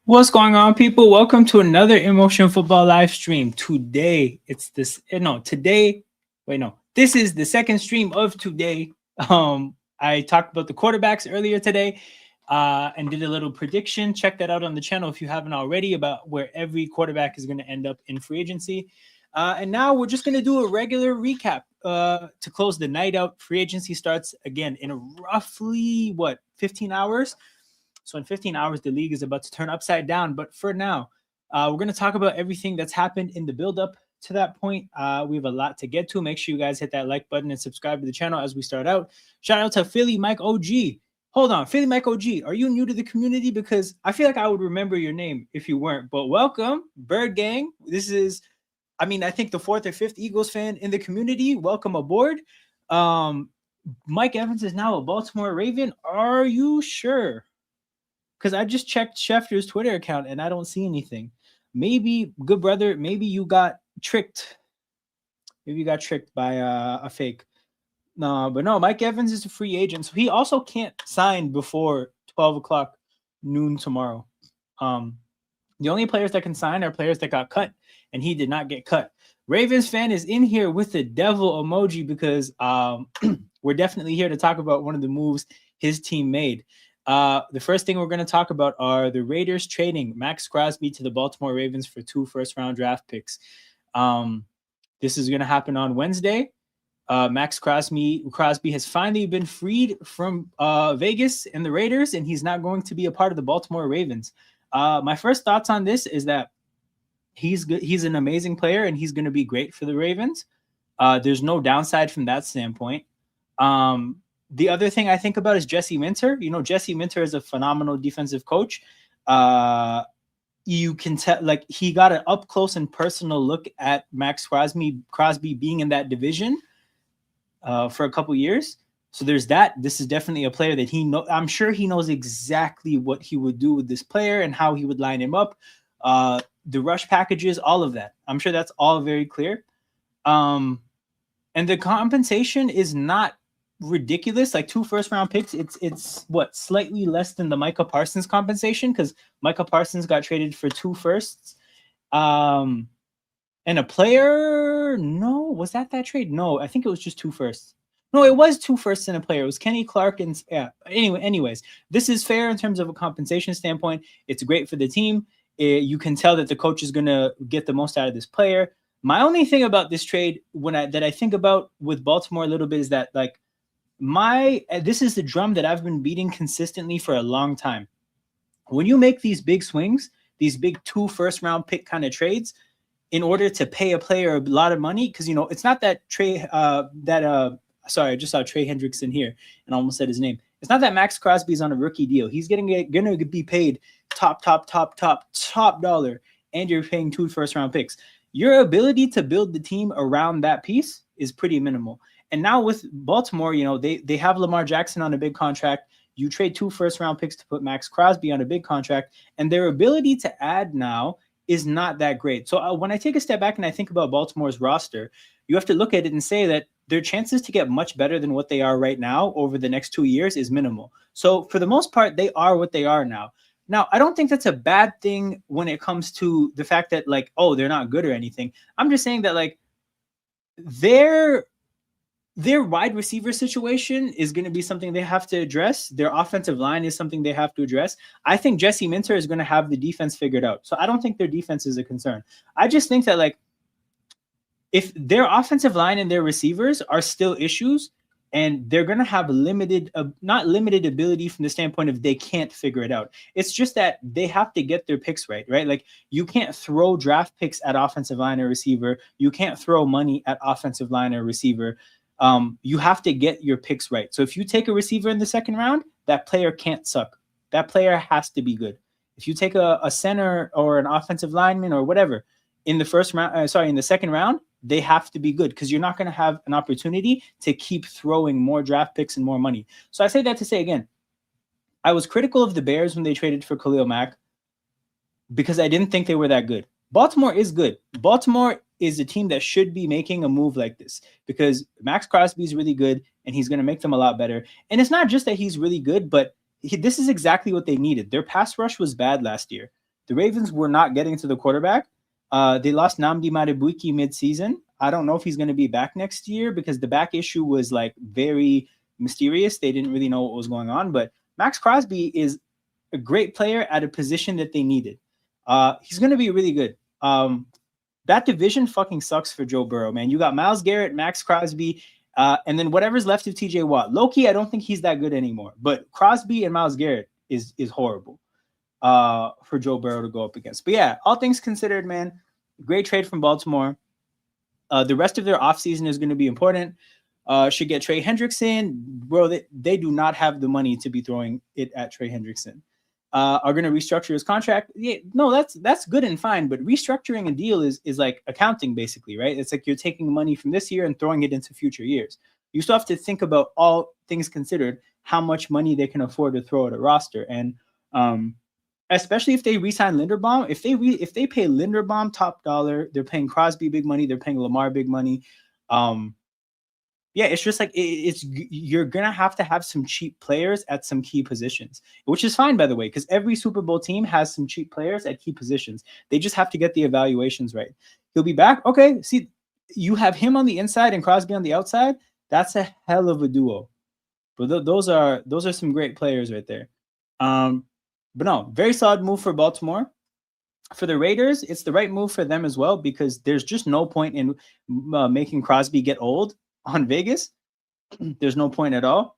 What's going on, people? Welcome to another Emotion Football live stream. Today, it's this. No, today. Wait, no. This is the second stream of today. I talked about the quarterbacks earlier today, and did a little prediction. Check that out on the channel if you haven't already about where every quarterback is going to end up in free agency. And now we're just going to do a regular recap to close the night out. Free agency starts again in roughly 15 hours. So in 15 hours, the league is about to turn upside down. But for now, we're going to talk about everything that's happened in the build-up to that point. We have a lot to get to. Make sure you guys hit that like button and subscribe to the channel as we start out. Shout out to Philly Mike OG. Hold on, Philly Mike OG, are you new to the community? Because I feel like I would remember your name if you weren't. But welcome, Bird Gang. This is, I think the fourth or fifth Eagles fan in the community. Welcome aboard. Mike Evans is now a Baltimore Raven. Are you sure? Because I just checked Schefter's Twitter account and I don't see anything. Maybe, good brother, maybe you got tricked. Maybe you got tricked by a fake. No, but no, Mike Evans is a free agent. So he also can't sign before 12 o'clock noon tomorrow. The only players that can sign are players that got cut, and he did not get cut. Ravens fan is in here with the devil emoji because we're definitely here to talk about one of the moves his team made. The first thing we're going to talk about are the Raiders trading Max Crosby to the Baltimore Ravens for 2 first-round draft picks. This is going to happen on Wednesday. Max Crosby has finally been freed from Vegas and the Raiders, and he's not going to be a part of the Baltimore Ravens. My first thoughts on this is that he's good. He's an amazing player, and he's going to be great for the Ravens. There's no downside from that standpoint. The other thing I think about is Jesse Minter. You know, Jesse Minter is a phenomenal defensive coach. You can tell, like, he got an up close and personal look at Max Crosby being in that division for a couple years. So there's that. This is definitely a player that I'm sure he knows exactly what he would do with this player and how he would line him up. The rush packages, all of that. I'm sure that's all very clear. And the compensation is not ridiculous. Like 2 first-round picks, it's slightly less than the Micah Parsons compensation, because Micah Parsons got traded for 2 firsts. And a player, no, was that trade? No, I think it was just 2 firsts. No, it was 2 firsts and a player. It was Kenny Clark and anyways, this is fair in terms of a compensation standpoint. It's great for the team. You can tell that the coach is going to get the most out of this player. My only thing about this trade that I think about with Baltimore a little bit is that, like, this is the drum that I've been beating consistently for a long time. When you make these big swings, these big 2 first-round pick kind of trades, in order to pay a player a lot of money, because, you know, it's not that sorry, I just saw Trey Hendrickson here and almost said his name. It's not that Max Crosby is on a rookie deal. He's going to be paid top dollar, and you're paying 2 first-round picks. Your ability to build the team around that piece is pretty minimal. And now with Baltimore, you know, they have Lamar Jackson on a big contract. You trade 2 first-round picks to put Max Crosby on a big contract, and their ability to add now is not that great. So when I take a step back and I think about Baltimore's roster, you have to look at it and say that their chances to get much better than what they are right now over the next 2 years is minimal. So for the most part, they are what they are now. Now, I don't think that's a bad thing when it comes to the fact that, like, oh, they're not good or anything. I'm just saying that, like, their wide receiver situation is going to be something they have to address. Their offensive line is something they have to address. I think Jesse Minter is going to have the defense figured out. So I don't think their defense is a concern. I just think that, like, if their offensive line and their receivers are still issues, and they're going to have not limited ability from the standpoint of they can't figure it out. It's just that they have to get their picks right? Like, you can't throw draft picks at offensive line or receiver. You can't throw money at offensive line or receiver. You have to get your picks right. So if you take a receiver in the 2nd round, that player can't suck. That player has to be good. If you take a center or an offensive lineman or whatever in the 2nd round, they have to be good, because you're not going to have an opportunity to keep throwing more draft picks and more money. So I say that to say, again, I was critical of the Bears when they traded for Khalil Mack because I didn't think they were that good. Baltimore is good. Baltimore is a team that should be making a move like this, because Max Crosby is really good and he's going to make them a lot better. And it's not just that he's really good, but this is exactly what they needed. Their pass rush was bad last year. The Ravens were not getting to the quarterback. They lost Namdi Madubuike mid-season. I don't know if he's going to be back next year because the back issue was like very mysterious. They didn't really know what was going on. But Max Crosby is a great player at a position that they needed. He's going to be really good. That division fucking sucks for Joe Burrow, man. You got Myles Garrett, Max Crosby, and then whatever's left of TJ Watt. Low-key, I don't think he's that good anymore. But Crosby and Myles Garrett is horrible for Joe Burrow to go up against. But yeah, all things considered, man, great trade from Baltimore. The rest of their offseason is going to be important. Should get Trey Hendrickson. Bro, they do not have the money to be throwing it at Trey Hendrickson. Are going to restructure his contract. Yeah, no, that's good and fine, but restructuring a deal is like accounting basically, right? It's like you're taking money from this year and throwing it into future years. You still have to think about, all things considered, how much money they can afford to throw at a roster. And especially if they re-sign Linderbaum, if they pay Linderbaum top dollar, they're paying Crosby big money, they're paying Lamar big money. Yeah, it's just like you're gonna have to have some cheap players at some key positions, which is fine, by the way, because every Super Bowl team has some cheap players at key positions. They just have to get the evaluations right. He'll be back. Okay, see, you have him on the inside and Crosby on the outside. That's a hell of a duo. But those are some great players right there. But no, very solid move for Baltimore. For the Raiders, it's the right move for them as well, because there's just no point in making Crosby get old on Vegas. There's no point at all.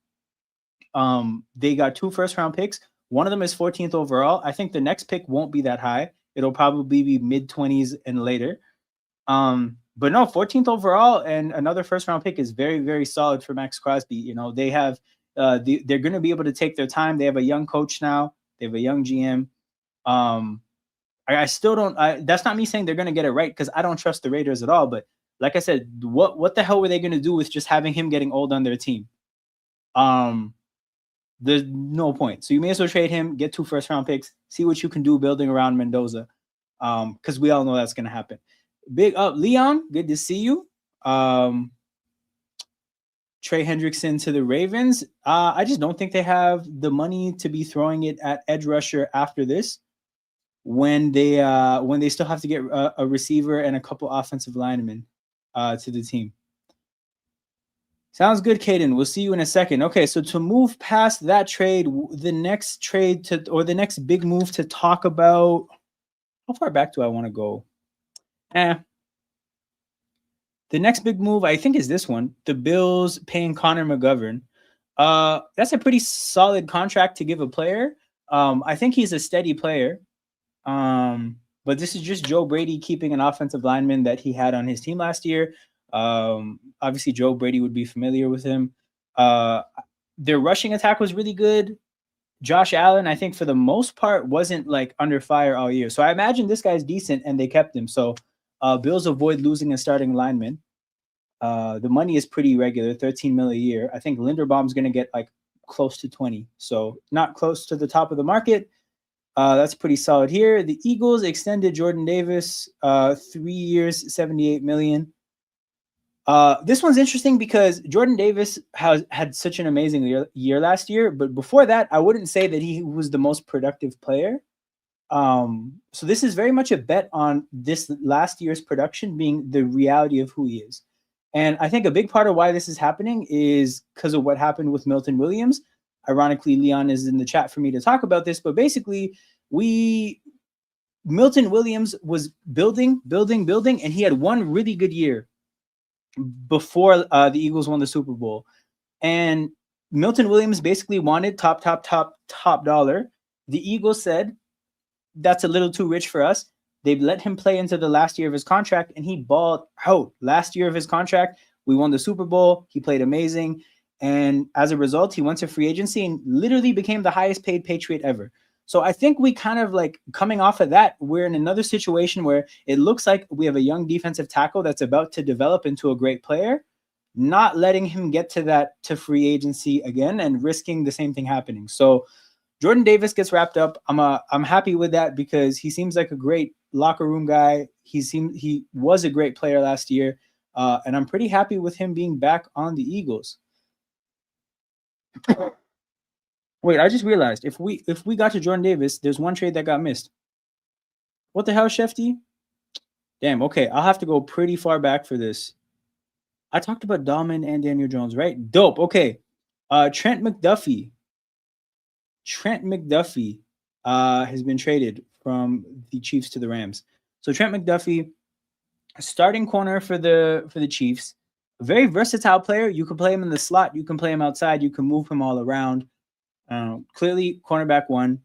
They got 2 first-round picks. One of them is 14th overall. I think the next pick won't be that high. It'll probably be mid-20s and later. But no, 14th overall and another first-round pick is very, very solid for Max Crosby. You know, they have they're going to be able to take their time. They have a young coach now. They have a young GM. I still don't. That's not me saying they're going to get it right, because I don't trust the Raiders at all. But like I said, what the hell were they going to do with just having him getting old on their team? There's no point. So you may as well trade him, get 2 first-round picks, see what you can do building around Mendoza, because we all know that's going to happen. Big up, Leon. Good to see you. Trey Hendrickson to the Ravens. I just don't think they have the money to be throwing it at edge rusher after this, when they still have to get a receiver and a couple offensive linemen to the team. Sounds good, Caden. We'll see you in a second. Okay, so to move past that trade, the next big move to talk about, how far back do I want to go? The next big move, I think, is this one. The Bills paying Connor McGovern. That's a pretty solid contract to give a player. I think he's a steady player. But this is just Joe Brady keeping an offensive lineman that he had on his team last year. Obviously, Joe Brady would be familiar with him. Their rushing attack was really good. Josh Allen, I think, for the most part, wasn't like under fire all year. So I imagine this guy's decent, and they kept him. So Bills avoid losing a starting lineman. The money is pretty regular, $13 million a year. I think Linderbaum's going to get like close to 20. So not close to the top of the market. That's pretty solid here. The Eagles extended Jordan Davis 3 years, $78 million. This one's interesting because Jordan Davis had such an amazing year last year, but before that, I wouldn't say that he was the most productive player. So this is very much a bet on this last year's production being the reality of who he is. And I think a big part of why this is happening is because of what happened with Milton Williams. Ironically, Leon is in the chat for me to talk about this, but basically Milton Williams was building, and he had one really good year before the Eagles won the Super Bowl. And Milton Williams basically wanted top dollar. The Eagles said, that's a little too rich for us. They let him play into the last year of his contract, and he balled out. Last year of his contract, we won the Super Bowl. He played amazing. And as a result, he went to free agency and literally became the highest paid Patriot ever. So I think we kind of like coming off of that, we're in another situation where it looks like we have a young defensive tackle that's about to develop into a great player, not letting him get to free agency again and risking the same thing happening. So Jordan Davis gets wrapped up. I'm happy with that because he seems like a great locker room guy. He was a great player last year, and I'm pretty happy with him being back on the Eagles. Wait, I just realized if we got to Jordan Davis, there's one trade that got missed. What the hell, Shefty? Damn, okay. I'll have to go pretty far back for this. I talked about Dahlman and Daniel Jones, right? Dope. Okay. Trent McDuffie. Trent McDuffie has been traded from the Chiefs to the Rams. So Trent McDuffie, starting corner for the Chiefs, a very versatile player. You can play him in the slot, you can play him outside, you can move him all around. Clearly, cornerback one.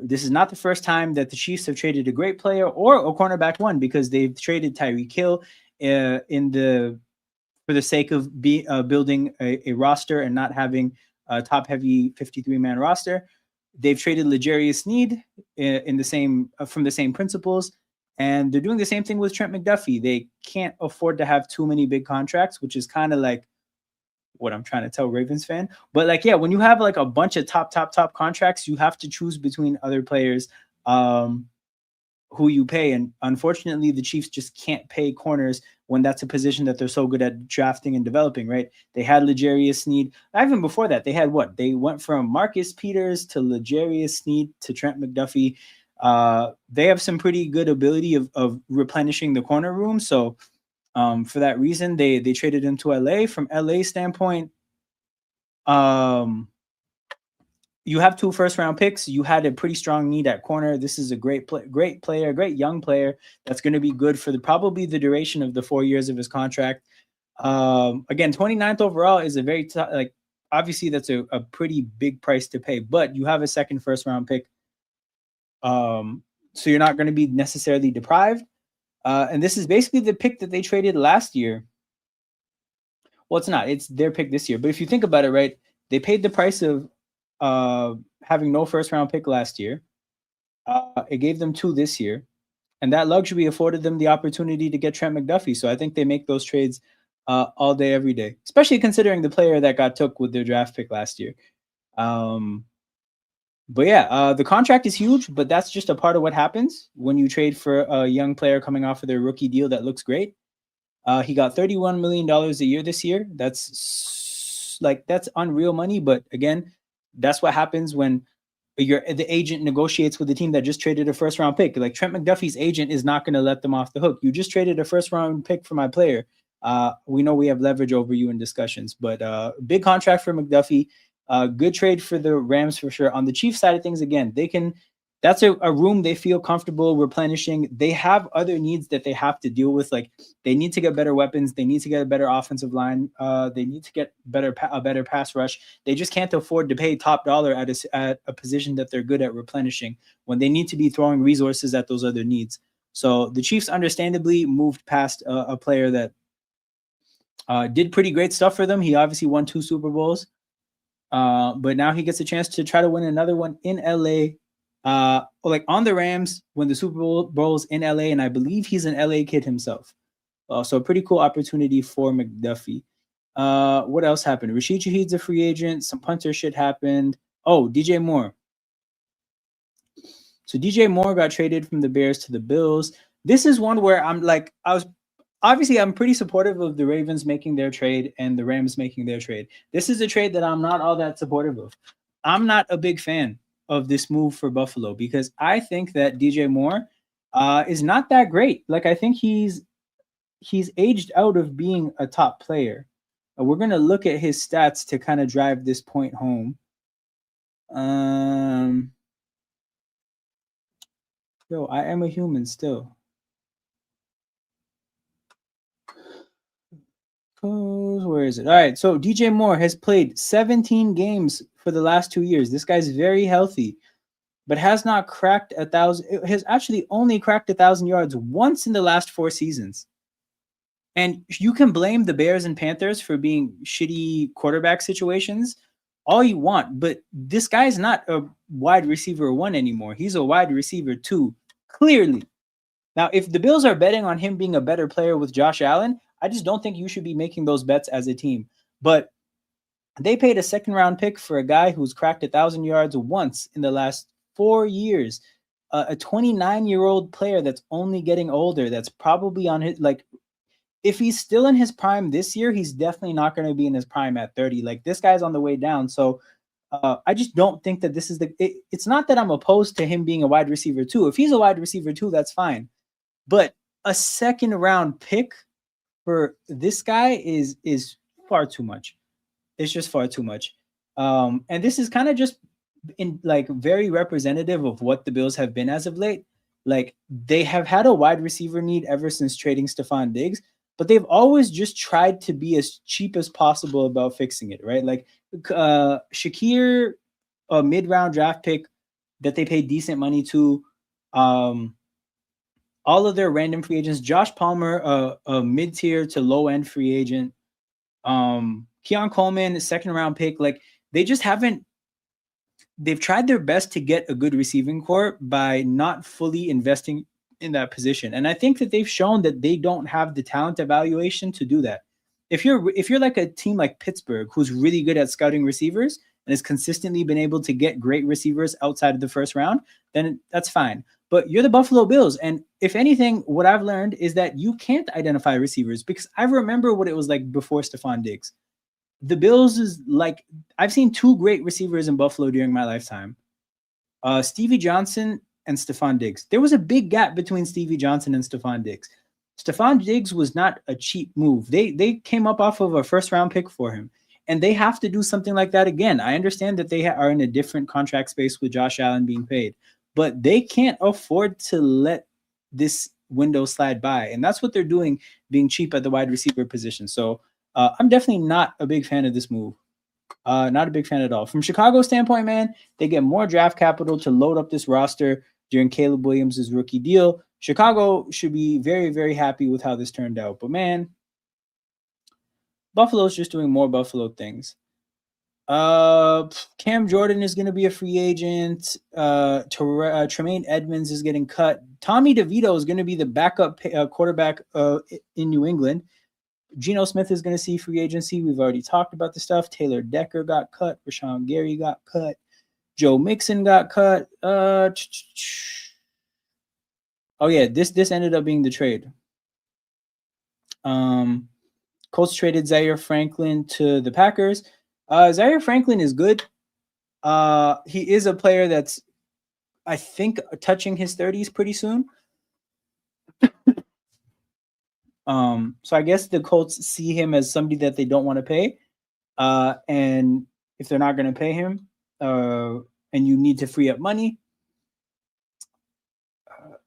This is not the first time that the Chiefs have traded a great player or a cornerback one, because they've traded Tyreek Hill for the sake of building a roster and not having a top-heavy 53-man roster. They've traded L'Jarius Sneed in the same from the same principles, and they're doing the same thing with Trent McDuffie. They can't afford to have too many big contracts, which is kind of like what I'm trying to tell Ravens fan. But like, yeah, when you have like a bunch of top contracts, you have to choose between other players who you pay. And unfortunately, the Chiefs just can't pay corners when that's a position that they're so good at drafting and developing, right? They had L'Jarius Sneed. Even before that, they had what? They went from Marcus Peters to L'Jarius Sneed to Trent McDuffie. They have some pretty good ability of replenishing the corner room. So for that reason, they traded him to LA. From LA standpoint, you have 2 first-round picks. You had a pretty strong need at corner. This is a great player, great young player that's going to be good for probably the duration of the 4 years of his contract. Again, 29th overall is a very obviously that's a pretty big price to pay, but you have a second first-round pick, so you're not going to be necessarily deprived. And this is basically the pick that they traded last year. Well, it's not. It's their pick this year. But if you think about it, right, they paid the price of having no first-round pick last year. It gave them 2 this year. And that luxury afforded them the opportunity to get Trent McDuffie. So I think they make those trades all day, every day, especially considering the player that got took with their draft pick last year. But yeah, the contract is huge, but that's just a part of what happens when you trade for a young player coming off of their rookie deal that looks great. He got $31 million a year this year. That's unreal money. But again, that's what happens when the agent negotiates with the team that just traded a first-round pick. Like, Trent McDuffie's agent is not going to let them off the hook. You just traded a first-round pick for my player. We know we have leverage over you in discussions, but big contract for McDuffie. Good trade for the Rams for sure. On the Chiefs side of things, again, that's a room they feel comfortable replenishing. They have other needs that they have to deal with. Like, they need to get better weapons. They need to get a better offensive line. They need to get a better pass rush. They just can't afford to pay top dollar at a position that they're good at replenishing when they need to be throwing resources at those other needs. So the Chiefs understandably moved past a player that did pretty great stuff for them. He obviously won 2 Super Bowls. But now he gets a chance to try to win another one in LA. On the Rams, when the Super Bowl's in LA, and I believe he's an LA kid himself. So a pretty cool opportunity for McDuffie. What else happened? Rashid Shaheed's a free agent. Some punter shit happened. Oh, DJ Moore. So DJ Moore got traded from the Bears to the Bills. This is one where I'm pretty supportive of the Ravens making their trade and the Rams making their trade. This is a trade that I'm not all that supportive of. I'm not a big fan of this move for Buffalo because I think that DJ Moore is not that great. Like, I think he's aged out of being a top player. We're going to look at his stats to kind of drive this point home. I am a human still. Where is it? All right. So DJ Moore has played 17 games for the last 2 years. This guy's very healthy, but has not cracked 1,000. It has actually only cracked 1,000 yards once in the last 4 seasons. And you can blame the Bears and Panthers for being shitty quarterback situations all you want, but this guy's not a wide receiver 1 anymore. He's a wide receiver 2, clearly. Now, if the Bills are betting on him being a better player with Josh Allen, I just don't think you should be making those bets as a team. But they paid a second-round pick for a guy who's cracked 1,000 yards once in the last 4 years. A 29-year-old player that's only getting older, that's probably on his, if he's still in his prime this year, he's definitely not going to be in his prime at 30. Like, this guy's on the way down. So I just don't think that this is it's not that I'm opposed to him being a wide receiver too. If he's a wide receiver too, that's fine. But a second round pick for this guy is far too much. It's just far too much. And this is kind of just in like very representative of what the Bills have been as of late. Like they have had a wide receiver need ever since trading Stephon Diggs, but they've always just tried to be as cheap as possible about fixing it, right? Like Shakir, a mid-round draft pick that they paid decent money to. All of their random free agents. Josh Palmer, a mid-tier to low-end free agent. Keon Coleman, a second-round pick. Like they just haven't. They've tried their best to get a good receiving core by not fully investing in that position, and I think that they've shown that they don't have the talent evaluation to do that. If you're like a team like Pittsburgh, who's really good at scouting receivers and has consistently been able to get great receivers outside of the first round, then that's fine. But you're the Buffalo Bills, and if anything, what I've learned is that you can't identify receivers because I remember what it was like before Stephon Diggs. The Bills is like I've seen two great receivers in Buffalo during my lifetime. Stevie Johnson and Stephon Diggs. There was a big gap between Stevie Johnson and Stephon Diggs. Stephon Diggs was not a cheap move. They came up off of a first round pick for him, and they have to do something like that again. I understand that they are in a different contract space with Josh Allen being paid, but they can't afford to let this window slide by, and that's what they're doing, being cheap at the wide receiver position. So I'm definitely not a big fan of this move. Not a big fan at all. From Chicago's standpoint, man, they get more draft capital to load up this roster during Caleb Williams' rookie deal. Chicago should be very, very happy with how this turned out. But, man, Buffalo's just doing more Buffalo things. Cam Jordan is going to be a free agent. Tremaine Edmonds is getting cut. Tommy DeVito is going to be the backup quarterback in New England. Geno Smith is going to see free agency. We've already talked about the stuff. Taylor Decker got cut. Rashawn Gary got cut. Joe Mixon got cut. Oh yeah, this ended up being the trade. Colts traded Zaire Franklin to the Packers. Zaire Franklin is good. He is a player that's, I think, touching his 30s pretty soon. So I guess the Colts see him as somebody that they don't want to pay. And if they're not going to pay him, and you need to free up money,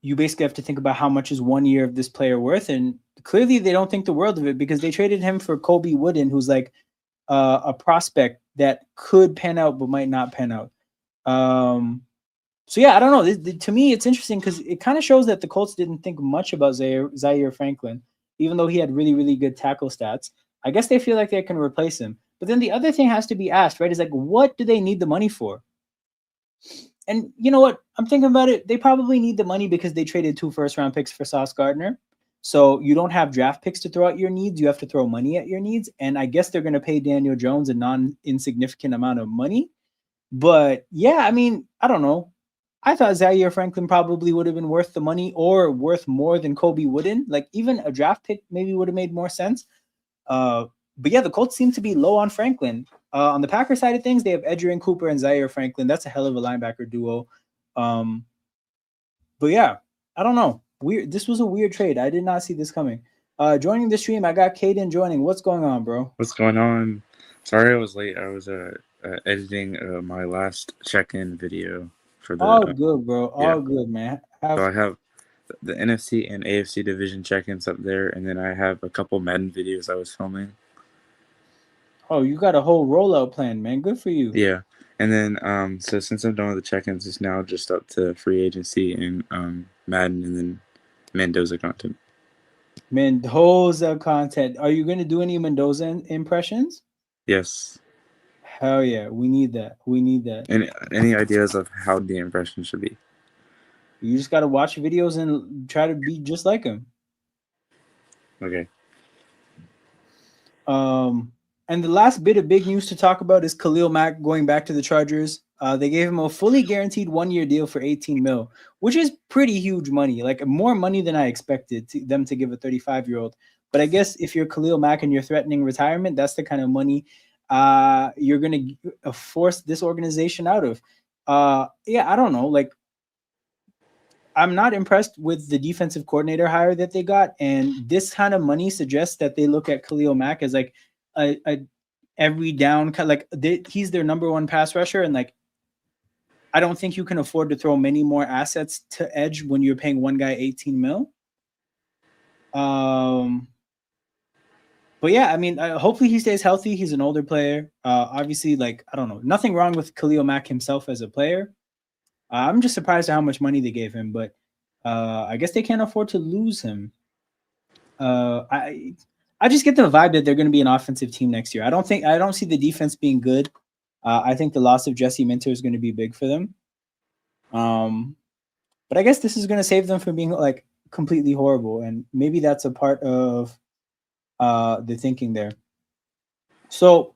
you basically have to think about how much is 1 year of this player worth. And clearly they don't think the world of it because they traded him for Colby Wooden, who's like a prospect that could pan out but might not pan out. So yeah, I don't know. To me, it's interesting because it kind of shows that the Colts didn't think much about Zaire Franklin, even though he had really, really good tackle stats. I guess they feel like they can replace him. But then the other thing has to be asked, right, is like, what do they need the money for? And you know what? I'm thinking about it. They probably need the money because they traded 2 first-round picks for Sauce Gardner. So you don't have draft picks to throw at your needs. You have to throw money at your needs. And I guess they're going to pay Daniel Jones a non-insignificant amount of money. But yeah, I mean, I don't know. I thought Zaire Franklin probably would have been worth the money or worth more than Colby Wooden. Like even a draft pick maybe would have made more sense. But yeah, the Colts seem to be low on Franklin. On the Packers side of things, they have Edgerrin Cooper and Zaire Franklin. That's a hell of a linebacker duo. But yeah, I don't know. Weird. This was a weird trade. I did not see this coming. Joining the stream, I got Caden joining. What's going on, bro? What's going on? Sorry I was late. I was editing my last check-in video for the. All good, bro. All good, man. So I have the NFC and AFC division check-ins up there, and then I have a couple Madden videos I was filming. Oh, you got a whole rollout plan, man. Good for you. Yeah. And then so since I'm done with the check-ins, it's now just up to free agency and Madden and then Mendoza content. Mendoza content. Are you going to do any Mendoza impressions? Yes. Hell yeah. We need that. We need that. Any ideas of how the impression should be? You just got to watch videos and try to be just like him. Okay. And the last bit of big news to talk about is Khalil Mack going back to the Chargers. They gave him a fully guaranteed 1-year deal for $18 million, which is pretty huge money, like more money than I expected them to give a 35-year-old. But I guess if you're Khalil Mack and you're threatening retirement, that's the kind of money you're going to force this organization out of. Yeah, I don't know. Like, I'm not impressed with the defensive coordinator hire that they got, and this kind of money suggests that they look at Khalil Mack as like a every down like he's their number one pass rusher, and like I don't think you can afford to throw many more assets to edge when you're paying one guy 18 mil. But yeah, I mean, hopefully he stays healthy. He's an older player. Obviously, like I don't know, nothing wrong with Khalil Mack himself as a player. I'm just surprised at how much money they gave him, but I guess they can't afford to lose him. I just get the vibe that they're going to be an offensive team next year. I don't see the defense being good. I think the loss of Jesse Minter is going to be big for them. But I guess this is going to save them from being like completely horrible, and maybe that's a part of the thinking there. So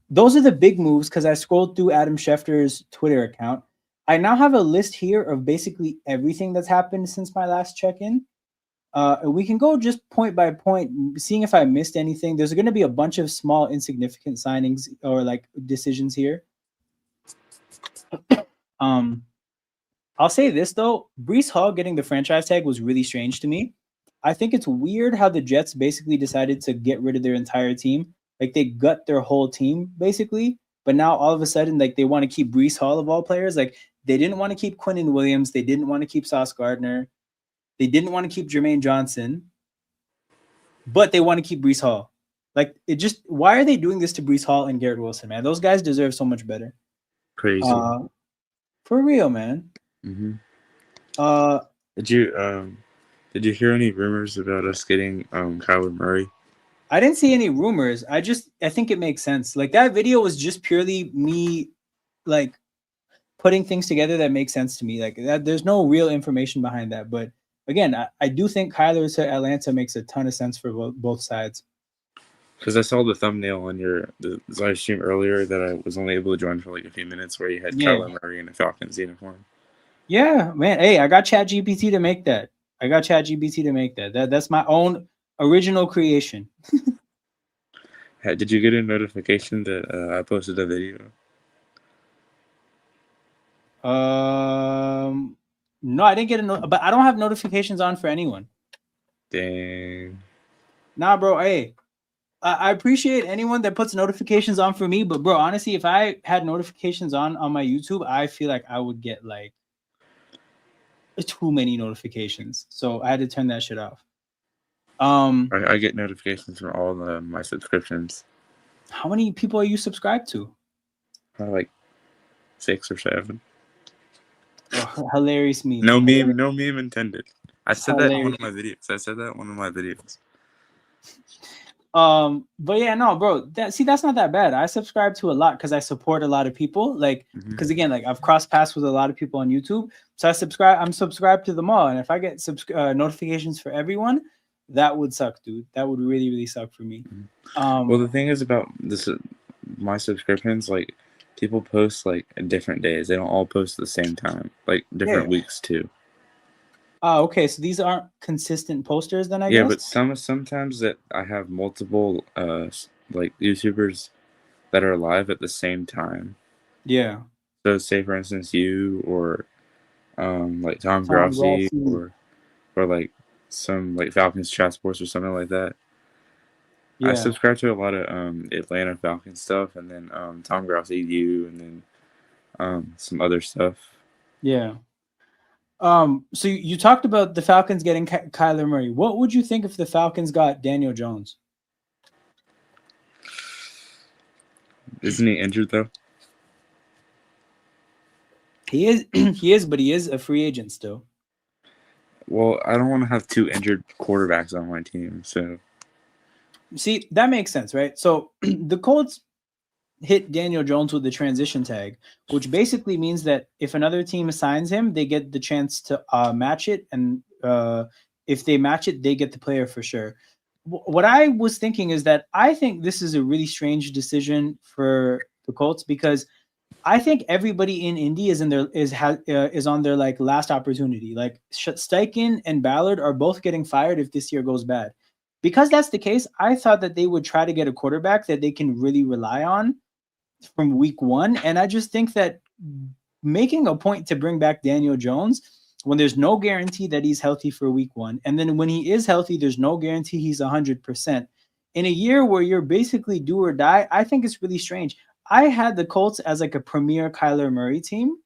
those are the big moves because I scrolled through Adam Schefter's Twitter account. I now have a list here of basically everything that's happened since my last check-in. We can go just point by point, seeing if I missed anything. There's going to be a bunch of small, insignificant signings or like decisions here. I'll say this though, Breece Hall getting the franchise tag was really strange to me. I think it's weird how the Jets basically decided to get rid of their entire team. Like they gut their whole team basically, but now all of a sudden, like they want to keep Breece Hall of all players. Like they didn't want to keep Quinnen Williams. They didn't want to keep Sauce Gardner. They didn't want to keep Jermaine Johnson, but they want to keep Breece Hall. Like it just, why are they doing this to Breece Hall and Garrett Wilson, man? Those guys deserve so much better. Crazy. For real, man. Mm-hmm. Did you hear any rumors about us getting Kyler Murray? I didn't see any rumors. I think it makes sense. Like that video was just purely me, like putting things together that make sense to me. Like that, there's no real information behind that. But again, I do think Kyler to Atlanta makes a ton of sense for both sides. Because I saw the thumbnail on the live stream earlier that I was only able to join for like a few minutes, where you had Kyler Murray in a Falcons uniform. Yeah, man. Hey, I got ChatGPT to make that. That's my own original creation. Did you get a notification that I posted a video? No, I didn't get but I don't have notifications on for anyone. Dang. Nah, bro. Hey, I appreciate anyone that puts notifications on for me, but bro, honestly, if I had notifications on my YouTube, I feel like I would get like too many notifications, so I had to turn that shit off. I get notifications from all my subscriptions. How many people are you subscribed to? Like 6 or 7. Oh, hilarious meme. No meme intended. I said that in one of my videos. But yeah, no, bro. That's not that bad. I subscribe to a lot because I support a lot of people. Like, because again, like I've crossed paths with a lot of people on YouTube, so I'm subscribed to them all. And if I get notifications for everyone, that would suck, dude. That would really, really suck for me. Well, the thing is about this, my subscriptions, like people post like at different days. They don't all post at the same time, like different weeks too. Oh, okay. So these aren't consistent posters then, I guess? Yeah, but sometimes that I have multiple like YouTubers that are live at the same time. Yeah. So say for instance you or like Tom Grossi or like some like Falcons chat sports or something like that. Yeah. I subscribe to a lot of Atlanta Falcons stuff, and then Tom Grossi, you, and then some other stuff. Yeah. So you talked about the Falcons getting Kyler Murray. What would you think if the Falcons got Daniel Jones? Isn't he injured though? He is, but he is a free agent still. Well, I don't want to have 2 injured quarterbacks on my team, so. See, that makes sense, right? So the Colts hit Daniel Jones with the transition tag, which basically means that if another team assigns him, they get the chance to match it. And if they match it, they get the player for sure. What I was thinking is that I think this is a really strange decision for the Colts, because I think everybody in Indy is on their like last opportunity. Like Steichen and Ballard are both getting fired if this year goes bad. because that's the case, I thought that they would try to get a quarterback that they can really rely on from week one. And I just think that making a point to bring back Daniel Jones when there's no guarantee that he's healthy for week one, and then when he is healthy, there's no guarantee he's 100%. In a year where you're basically do or die, I think it's really strange. I had the Colts as like a premier Kyler Murray team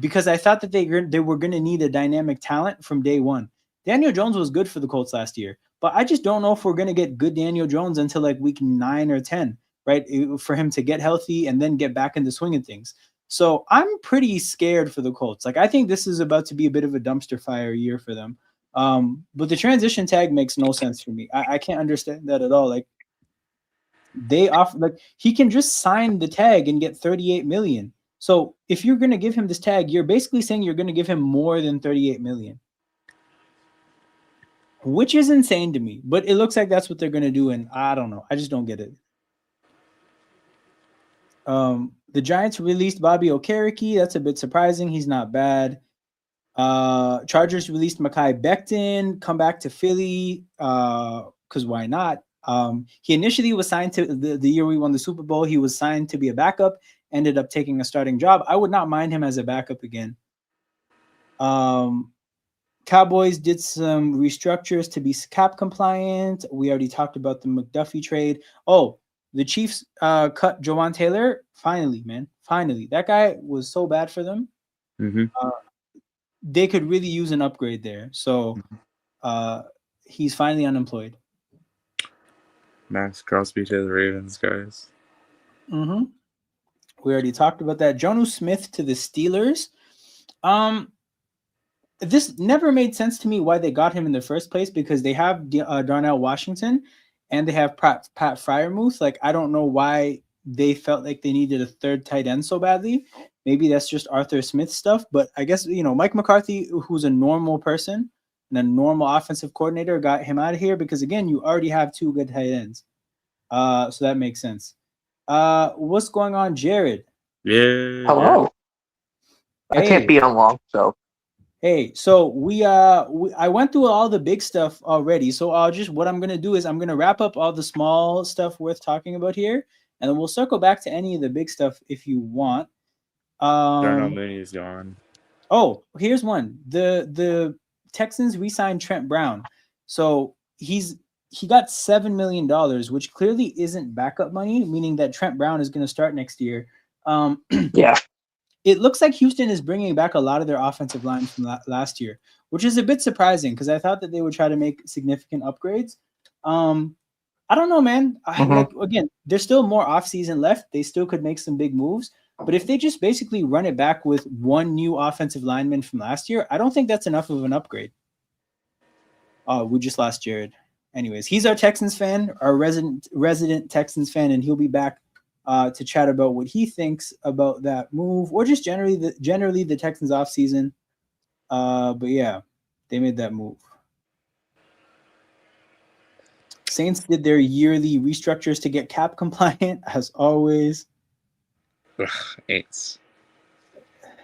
because I thought that they were going to need a dynamic talent from day one. Daniel Jones was good for the Colts last year, but I just don't know if we're going to get good Daniel Jones until like week 9 or 10, right? For him to get healthy and then get back into swinging things. So I'm pretty scared for the Colts. Like I think this is about to be a bit of a dumpster fire year for them. But the transition tag makes no sense for me. I can't understand that at all. Like they offer, like he can just sign the tag and get 38 million. So if you're going to give him this tag, you're basically saying you're going to give him more than 38 million, which is insane to me. But it looks like that's what they're going to do, and I don't know. I just don't get it. The Giants released Bobby Okereke. That's a bit surprising. He's not bad. Chargers released Mekhi Becton. Come back to Philly because why not? He initially was signed to the year we won the Super Bowl. He was signed to be a backup. Ended up taking a starting job. I would not mind him as a backup again. Cowboys did some restructures to be cap compliant. We already talked about the McDuffie trade. Oh, the Chiefs cut Jawan Taylor. Finally, man. Finally. That guy was so bad for them. Mm-hmm. They could really use an upgrade there. So he's finally unemployed. Max Crosby to the Ravens, guys. Mm-hmm. We already talked about that. Jonnu Smith to the Steelers. This never made sense to me why they got him in the first place because they have Darnell Washington and they have Pat Freiermuth. Like, I don't know why they felt like they needed a third tight end so badly. Maybe that's just Arthur Smith stuff. But I guess, Mike McCarthy, who's a normal person and a normal offensive coordinator, got him out of here because, again, you already have 2 good tight ends. So that makes sense. What's going on, Jared? Yeah. Hello. I can't be on long, so. Hey, so I went through all the big stuff already. So what I'm gonna do is I'm gonna wrap up all the small stuff worth talking about here, and then we'll circle back to any of the big stuff if you want. Darnell Mooney is gone. Oh, here's one. The Texans re-signed Trent Brown. So he got $7 million, which clearly isn't backup money, meaning that Trent Brown is going to start next year. Yeah. It looks like Houston is bringing back a lot of their offensive line from last year, which is a bit surprising because I thought that they would try to make significant upgrades. I don't know, man. Again, there's still more offseason left. They still could make some big moves. But if they just basically run it back with one new offensive lineman from last year, I don't think that's enough of an upgrade. We just lost Jared. Anyways, he's our Texans fan, our resident Texans fan, and he'll be back to chat about what he thinks about that move, or just generally the Texans offseason. But yeah, they made that move. Saints did their yearly restructures to get cap compliant, as always. Saints.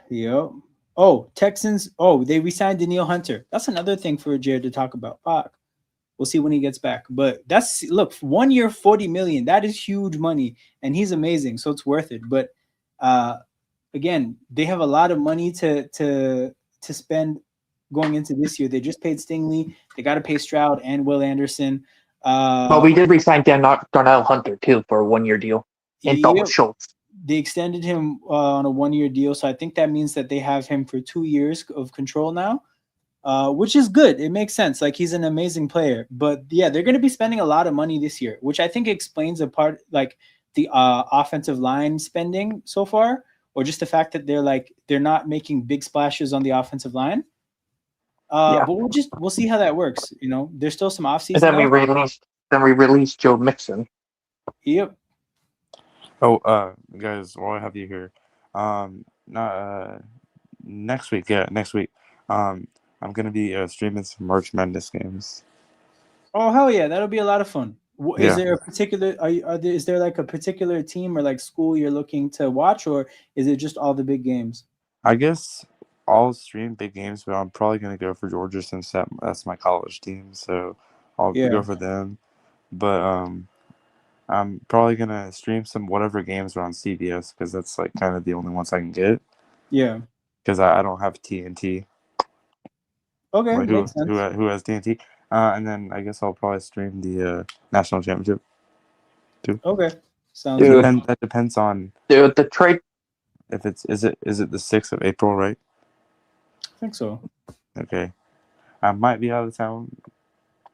Yep. Oh, Texans. Oh, they re-signed Danielle Hunter. That's another thing for Jared to talk about. Fuck. We'll see when he gets back. But look, 1 year, $40 million. That is huge money, and he's amazing, so it's worth it. But again, they have a lot of money to spend going into this year. They just paid Stingley. They got to pay Stroud and Will Anderson. Well, we did re-sign Darnell Hunter too for a 1-year deal, and Dalton Schultz. They extended him on a 1-year deal, so I think that means that they have him for 2 years of control now. Which is good. It makes sense. Like, he's an amazing player. But yeah, they're going to be spending a lot of money this year, which I think explains a part, like the offensive line spending so far, or just the fact that they're not making big splashes on the offensive line. But we'll see how that works. There's still some offseason. And then we released Joe Mixon. Yep. Oh, guys, while I have you here, next week. Yeah, next week. I'm gonna be streaming some March Madness games. Oh hell yeah, that'll be a lot of fun. Is there a particular? Is there like a particular team or like school you're looking to watch, or is it just all the big games? I guess I'll stream big games, but I'm probably gonna go for Georgia since that's my college team. So I'll go for them. But I'm probably gonna stream some whatever games are on CBS because that's like kind of the only ones I can get. Yeah. Because I don't have TNT. Okay, Like makes sense. who has TNT? And then I guess I'll probably stream the national championship too. Okay, sounds good. That depends on the trade. if is it the 6th of April, right? I think so. Okay, I might be out of town.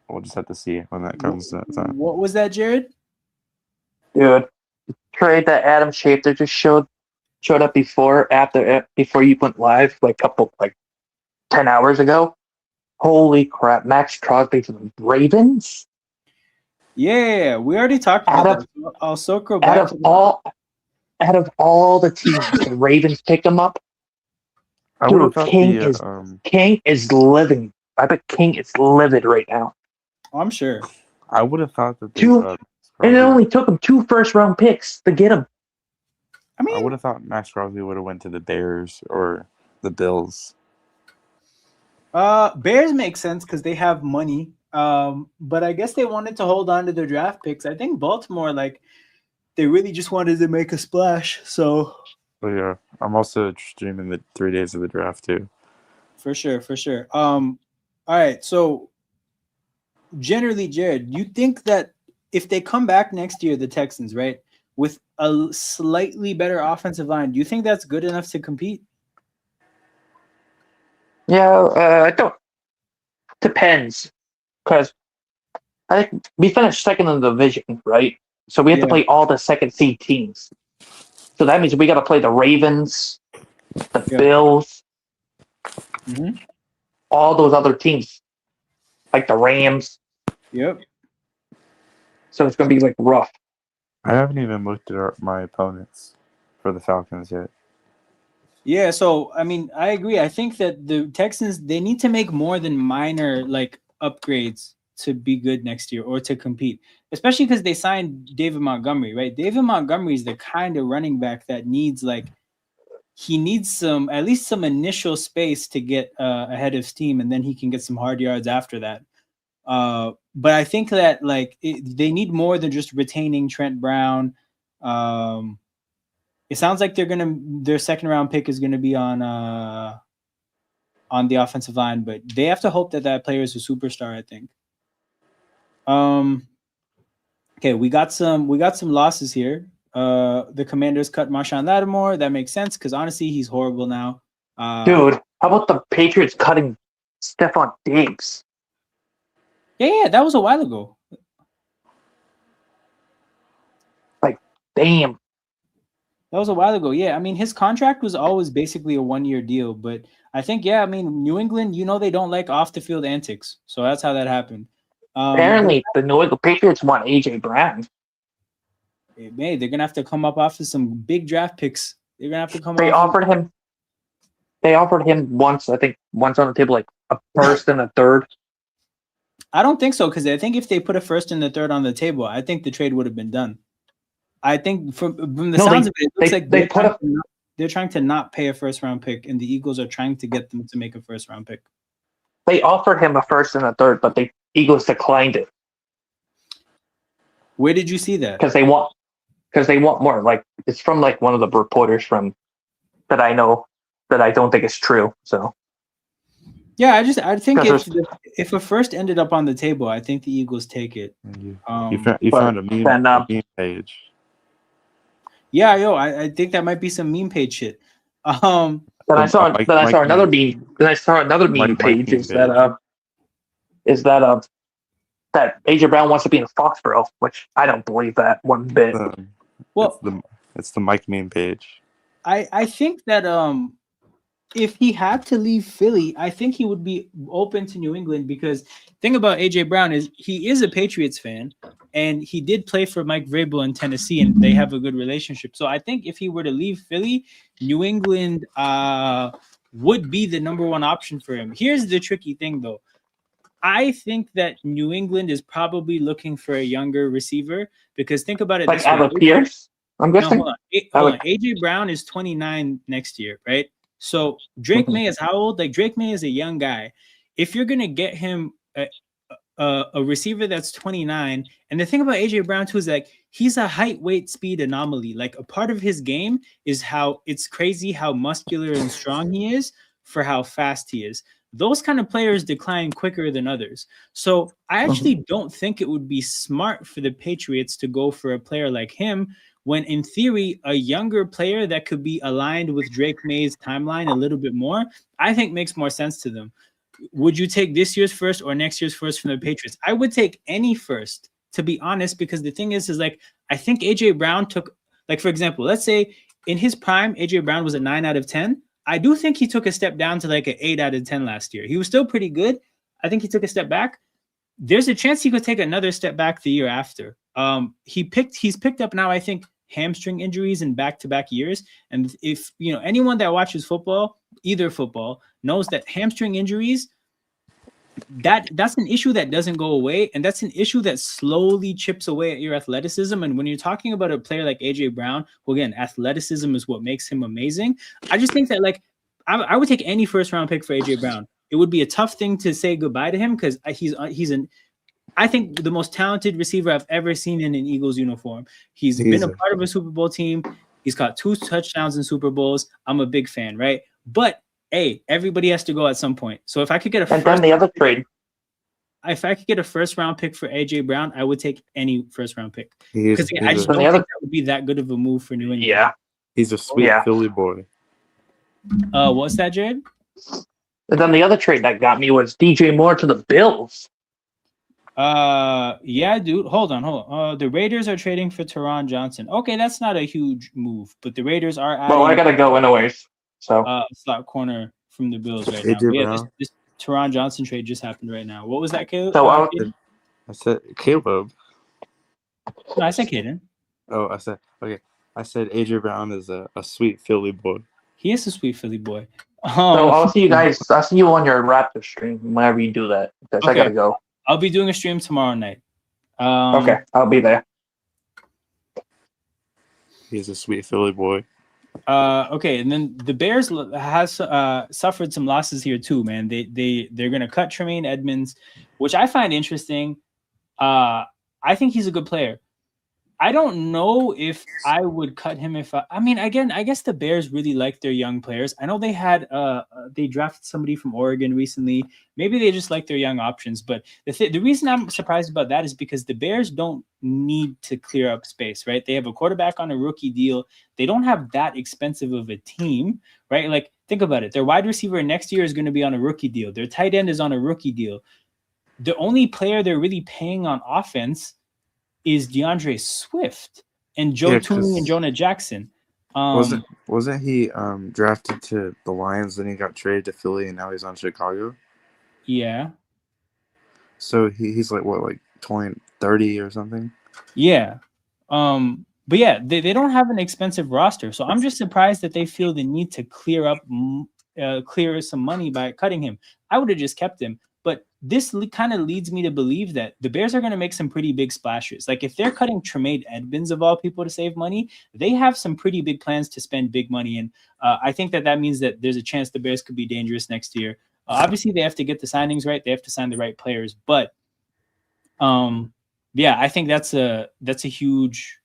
We'll just have to see when that comes. What was that, Jared? Dude, trade that Adam Schefter just showed up before you went live, like 10 hours ago. Holy crap! Max Crosby to the Ravens. Yeah, we already talked about that. I'll circle back. Out of all the teams, the Ravens picked him up. Dude, King is living. I bet King is livid right now. I'm sure. I would have thought that and it only took him 2 first-round picks to get him. I mean, I would have thought Max Crosby would have went to the Bears or the Bills. Bears make sense because they have money. But I guess they wanted to hold on to their draft picks. I think Baltimore, they really just wanted to make a splash. So. But yeah, I'm also streaming the 3 days of the draft too. For sure. All right. So, generally, Jared, you think that if they come back next year, the Texans, right, with a slightly better offensive line, do you think that's good enough to compete? Yeah, I don't. Depends, because I think we finished second in the division, right? So we have to play all the second seed teams. So that means we got to play the Ravens, the Bills, all those other teams, like the Rams. Yep. So it's going to be rough. I haven't even looked at my opponents for the Falcons yet. Yeah, so I mean, I agree. I think that the Texans, they need to make more than minor upgrades to be good next year or to compete, especially because they signed David Montgomery, right? David Montgomery is the kind of running back that needs he needs at least some initial space to get ahead of steam, and then he can get some hard yards after that. But I think that they need more than just retaining Trent Brown. It sounds like their second round pick is gonna be on the offensive line, but they have to hope that player is a superstar, I think. Okay, we got some losses here. The Commanders cut Marshawn Lattimore. That makes sense because honestly, he's horrible now. Dude, how about the Patriots cutting Stephon Diggs? Yeah, that was a while ago. Damn. That was a while ago. Yeah, I mean, his contract was always basically a 1-year deal, but I think, New England, they don't like off the field antics, so that's how that happened. Apparently, the New England Patriots want AJ Brown. They're gonna have to come up after some big draft picks. They're gonna have to come. They offered him once. I think once on the table, a first and a third. I don't think so because I think if they put a first and a third on the table, I think the trade would have been done. I think from the sounds of it, looks like they're trying to not pay a first round pick, and the Eagles are trying to get them to make a first round pick. They offered him a first and a third, but the Eagles declined it. Where did you see that? Because they want more. It's from one of the reporters that I know that I don't think is true. So yeah, I think if a first ended up on the table, I think the Eagles take it. You found a meme page. Yeah, I think that might be some meme page shit. Then I saw another meme. Then I saw another meme page. That AJ Brown wants to be in Foxborough, which I don't believe that one bit. It's the Mike meme page. I think that if he had to leave Philly, I think he would be open to New England because the thing about AJ Brown is he is a Patriots fan and he did play for Mike Vrabel in Tennessee and they have a good relationship. So I think if he were to leave Philly, New England would be the number one option for him. Here's the tricky thing though. I think that New England is probably looking for a younger receiver because think about it. Pierce? I'm guessing. Hold on. AJ Brown is 29 next year, right? So Drake May is how old? Drake May is a young guy. If you're gonna get him a receiver that's 29. And the thing about AJ Brown too is like he's a height, weight, speed anomaly. Like a part of his game is how it's crazy how muscular and strong he is for how fast he is. Those kind of players decline quicker than others. So I actually don't think it would be smart for the Patriots to go for a player like him when in theory, a younger player that could be aligned with Drake May's timeline a little bit more, I think makes more sense to them. Would you take this year's first or next year's first from the Patriots? I would take any first, to be honest, because the thing is like, I think AJ Brown took, like, for example, let's say in his prime, AJ Brown was a 9 out of 10. I do think he took a step down to like an 8 out of 10 last year. He was still pretty good. I think he took a step back. There's a chance he could take another step back the year after. He's picked up now, I think, hamstring injuries in back-to-back years. And if you know anyone that watches football, either football, knows that hamstring injuries, that's an issue that doesn't go away, and that's an issue that slowly chips away at your athleticism. And when you're talking about a player like AJ Brown, who again, athleticism is what makes him amazing. I just think that like I would take any first-round pick for AJ Brown. It would be a tough thing to say goodbye to him because I think the most talented receiver I've ever seen in an Eagles uniform. He's been a part of a Super Bowl team. He's got 2 touchdowns in Super Bowls. I'm a big fan, right? But hey, everybody has to go at some point. So if I could get a first round pick for AJ Brown, I would take any first round pick. Because I just don't think that would be that good of a move for New England. Yeah. He's a sweet Philly boy. What's that, Jared? And then the other trade that got me was DJ Moore to the Bills. Yeah, dude. Hold on. The Raiders are trading for Teron Johnson. Okay, that's not a huge move, but the Raiders are adding. Well, I gotta go anyways. So slot corner from the Bills right now. Yeah, this Teron Johnson trade just happened right now. What was that, Caleb? So I said Caleb. No, I said Caden. Oh, I said okay. I said AJ Brown is a sweet Philly boy. He is a sweet Philly boy. So I'll see you guys. I'll see you on your Raptor stream whenever you do that. Because I gotta go. I'll be doing a stream tomorrow night. Okay, I'll be there. He's a sweet Philly boy. Okay, and then the Bears has suffered some losses here too, man. They're gonna cut Tremaine Edmonds, which I find interesting. I think he's a good player. I don't know if I would cut him if I mean, again, I guess the Bears really like their young players. I know they had they drafted somebody from Oregon recently. Maybe they just like their young options. But the reason I'm surprised about that is because the Bears don't need to clear up space, right? They have a quarterback on a rookie deal. They don't have that expensive of a team, right? Like, think about it. Their wide receiver next year is going to be on a rookie deal. Their tight end is on a rookie deal. The only player they're really paying on offense is DeAndre Swift and Joe Tooney and Jonah Jackson. Wasn't he drafted to the Lions, then he got traded to Philly, and now he's on Chicago? Yeah. So he's like what, like 30 or something? Yeah. But yeah, they don't have an expensive roster, so I'm just surprised that they feel the need to clear some money by cutting him. I would have just kept him. But this kind of leads me to believe that the Bears are going to make some pretty big splashes. Like if they're cutting Tremaine Edmonds of all people to save money, they have some pretty big plans to spend big money. And I think that means that there's a chance the Bears could be dangerous next year. Obviously, they have to get the signings right. They have to sign the right players. But yeah, I think that's a huge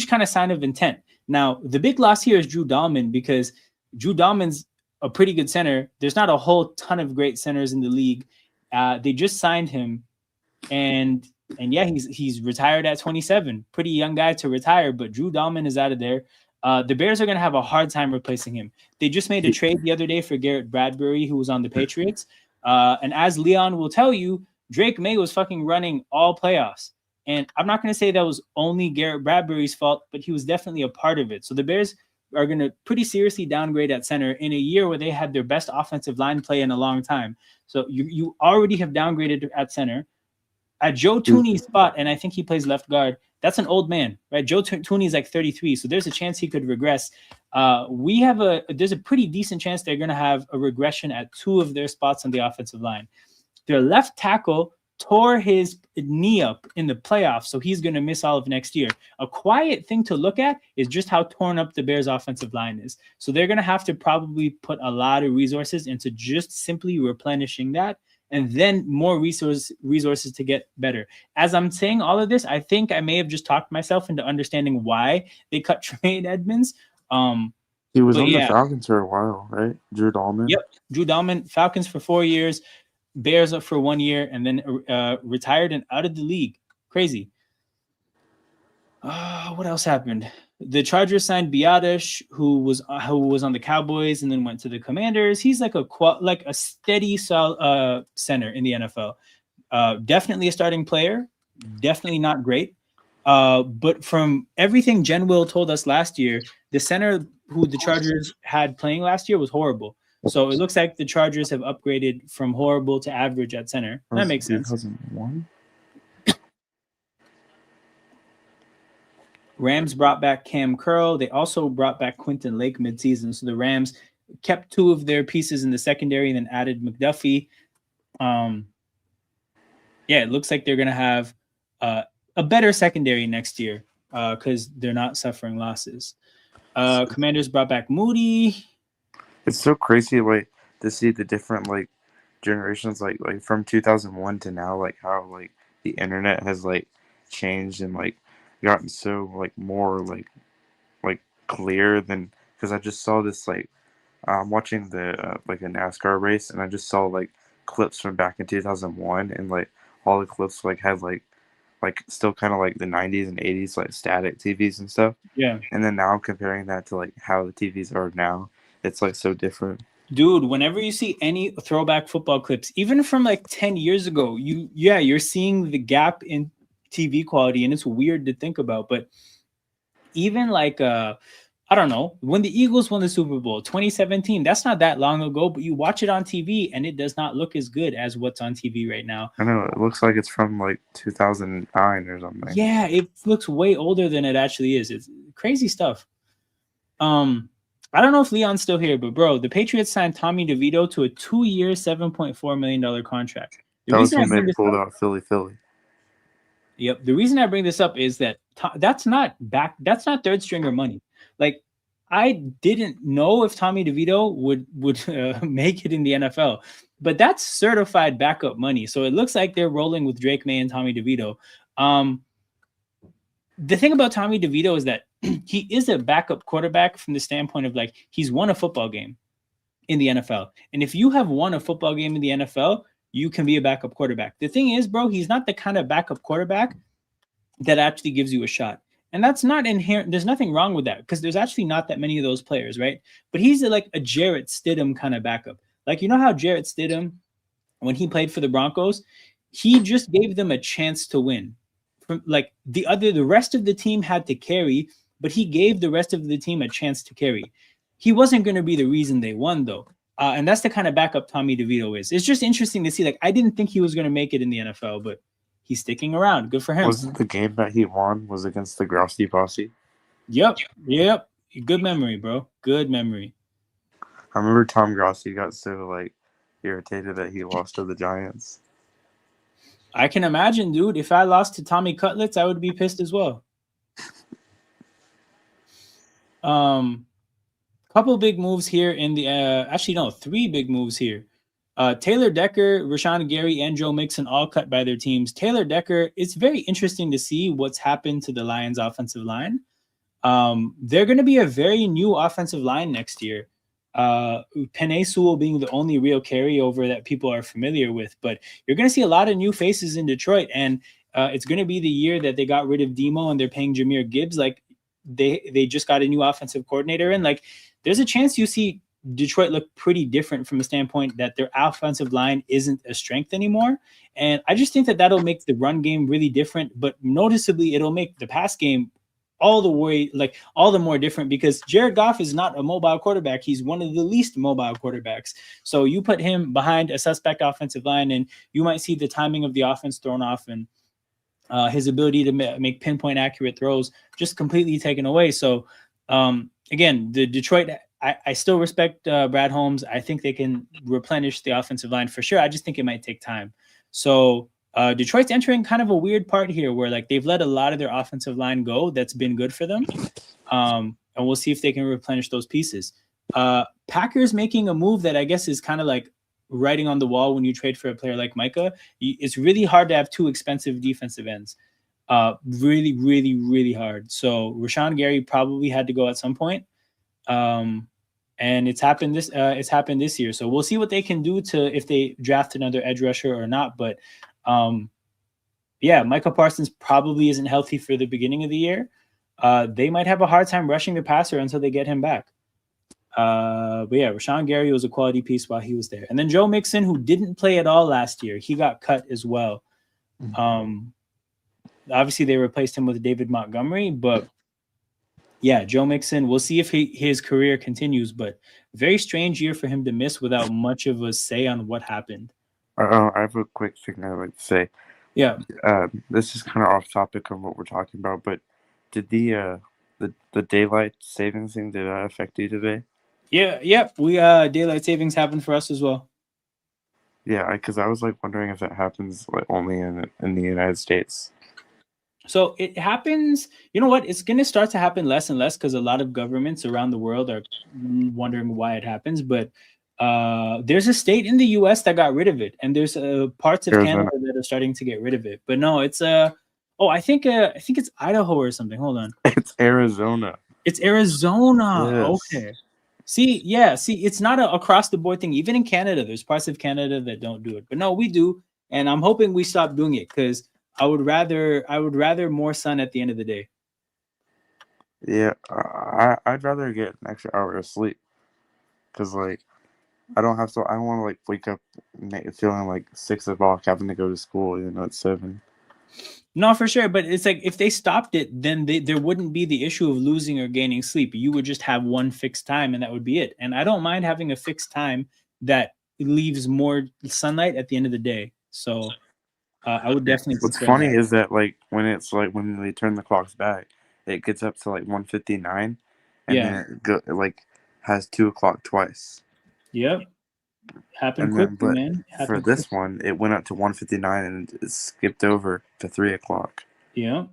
kind of sign of intent. Now, the big loss here is Drew Dahlman, because Drew Dahlman's a pretty good center. There's not a whole ton of great centers in the league. They just signed him, and yeah, he's retired at 27. Pretty young guy to retire, but Drew Dahlman is out of there. The Bears are going to have a hard time replacing him. They just made a trade the other day for Garrett Bradbury, who was on the Patriots. And as Leon will tell you, Drake May was fucking running all playoffs. And I'm not going to say that was only Garrett Bradbury's fault, but he was definitely a part of it. So the Bears are going to pretty seriously downgrade at center in a year where they had their best offensive line play in a long time. So you already have downgraded at center. At Joe Tooney's spot, and I think he plays left guard, that's an old man, right? Joe Tooney is like 33, so there's a chance he could regress. There's a pretty decent chance they're going to have a regression at 2 of their spots on the offensive line. Their left tackle tore his knee up in the playoffs, so he's going to miss all of next year. A quiet thing to look at is just how torn up the Bears' offensive line is. So they're going to have to probably put a lot of resources into just simply replenishing that and then more resources to get better. As I'm saying all of this, I think I may have just talked myself into understanding why they cut Tremaine Edmonds. He was on the Falcons for a while, right? Drew Dahlman. Yep, Drew Dahlman, Falcons for 4 years, Bears up for 1 year, and then retired and out of the league. Crazy. What else happened? The Chargers signed Biadasz, who was on the Cowboys and then went to the Commanders. He's like a steady center in the NFL. Definitely a starting player. Definitely not great. But from everything Jen Will told us last year, the center who the Chargers had playing last year was horrible. So it looks like the Chargers have upgraded from horrible to average at center. That makes sense. 2001? Rams brought back Cam Curl. They also brought back Quentin Lake midseason. So the Rams kept 2 of their pieces in the secondary and then added McDuffie. It looks like they're going to have a better secondary next year because they're not suffering losses. Commanders brought back Moody. It's so crazy, like, to see the different, like, generations, like from 2001 to now, like, how, like, the internet has, like, changed and, like, gotten so, like, more, like clear than, because I just saw this, like, I'm watching the, like, a NASCAR race, and I just saw, like, clips from back in 2001, and, like, all the clips, like, had, like, still kind of, like, the 90s and 80s, like, static TVs and stuff. Yeah. And then now I'm comparing that to, like, how the TVs are now. It's, like, so different. Dude, whenever you see any throwback football clips, even from, like, 10 years ago, you're seeing the gap in TV quality, and it's weird to think about. But even, like, I don't know, when the Eagles won the Super Bowl 2017, that's not that long ago, but you watch it on TV and it does not look as good as what's on TV right now. I know, it looks like it's from like 2009 or something. Yeah, it looks way older than it actually is. It's crazy stuff. I don't know if Leon's still here, but bro, the Patriots signed Tommy DeVito to a 2-year, $7.4 million contract. That was when they pulled out Philly. Yep. The reason I bring this up is that that's not third stringer money. Like, I didn't know if Tommy DeVito would make it in the NFL, but that's certified backup money. So it looks like they're rolling with Drake May and Tommy DeVito. The thing about Tommy DeVito is that he is a backup quarterback from the standpoint of, like, he's won a football game in the NFL. And if you have won a football game in the NFL, you can be a backup quarterback. The thing is, bro, he's not the kind of backup quarterback that actually gives you a shot. And that's not inherent. There's nothing wrong with that because there's actually not that many of those players, right? But he's like a Jarrett Stidham kind of backup. Like, you know how Jarrett Stidham, when he played for the Broncos, he just gave them a chance to win. Like, the rest of the team had to carry, but he gave the rest of the team a chance to carry. He wasn't going to be the reason they won, though. And that's the kind of backup Tommy DeVito is. It's just interesting to see. Like, I didn't think he was going to make it in the NFL, but he's sticking around. Good for him. Wasn't the game that he won was against the Crosby posse? Yep. Good memory, bro. Good memory. I remember Tom Grossi got so, like, irritated that he lost to the Giants. I can imagine, dude. If I lost to Tommy Cutlets, I would be pissed as well. Couple big moves here in the 3 big moves here. Taylor Decker, Rashawn Gary, and Joe Mixon all cut by their teams. Taylor Decker, it's very interesting to see what's happened to the Lions offensive line. They're going to be a very new offensive line next year. Penei Sewell being the only real carryover that people are familiar with, but you're going to see a lot of new faces in Detroit, and it's going to be the year that they got rid of Demo and they're paying Jahmyr Gibbs. Like, they just got a new offensive coordinator in. Like, there's a chance you see Detroit look pretty different from the standpoint that their offensive line isn't a strength anymore. And I just think that that'll make the run game really different, but noticeably it'll make the pass game all the more different because Jared Goff is not a mobile quarterback. He's one of the least mobile quarterbacks. So you put him behind a suspect offensive line and you might see the timing of the offense thrown off and his ability to make pinpoint accurate throws just completely taken away. So again, the Detroit, I still respect Brad Holmes. I think they can replenish the offensive line for sure. I just think it might take time. So Detroit's entering kind of a weird part here where, like, they've let a lot of their offensive line go. That's been good for them. And we'll see if they can replenish those pieces. Packers making a move that I guess is kind of like writing on the wall when you trade for a player like Micah. It's really hard to have two expensive defensive ends. Really, really, really hard. So Rashawn Gary probably had to go at some point. And it's happened this year. So we'll see what they can do if they draft another edge rusher or not. But Micah Parsons probably isn't healthy for the beginning of the year. They might have a hard time rushing the passer until they get him back. Rashawn Gary was a quality piece while he was there. And then Joe Mixon, who didn't play at all last year, he got cut as well. Obviously, they replaced him with David Montgomery, but Joe Mixon, we'll see if his career continues, but very strange year for him to miss without much of a say on what happened. I have a quick thing I'd like to say. Yeah. This is kind of off topic of what we're talking about, but did the daylight savings thing, did that affect you today? Yeah. We daylight savings happened for us as well. Yeah, because I was like wondering if that happens like only in the United States. So it happens, you know what? It's going to start to happen less and less because a lot of governments around the world are wondering why it happens. But there's a state in the U.S. that got rid of it, and there's parts of Canada that are starting to get rid of it. But no, it's I think it's Idaho or something. Hold on, it's Arizona. It's Arizona. Yes. Okay. See, it's not a across the board thing. Even in Canada, there's parts of Canada that don't do it, but no, we do, and I'm hoping we stop doing it because I would rather more sun at the end of the day. Yeah, I'd rather get an extra hour of sleep because like I don't want to like wake up feeling like 6 o'clock having to go to school even though it's 7. No, for sure, but it's like if they stopped it, then there wouldn't be the issue of losing or gaining sleep. You would just have one fixed time, and that would be it. And I don't mind having a fixed time that leaves more sunlight at the end of the day. So I would definitely. What's funny is that like when they turn the clocks back, it gets up to like 1:59, and then it like has 2 o'clock twice. Yep, happened quickly, man. For this one, it went up to 1:59 and it skipped over to 3 o'clock. Yeah,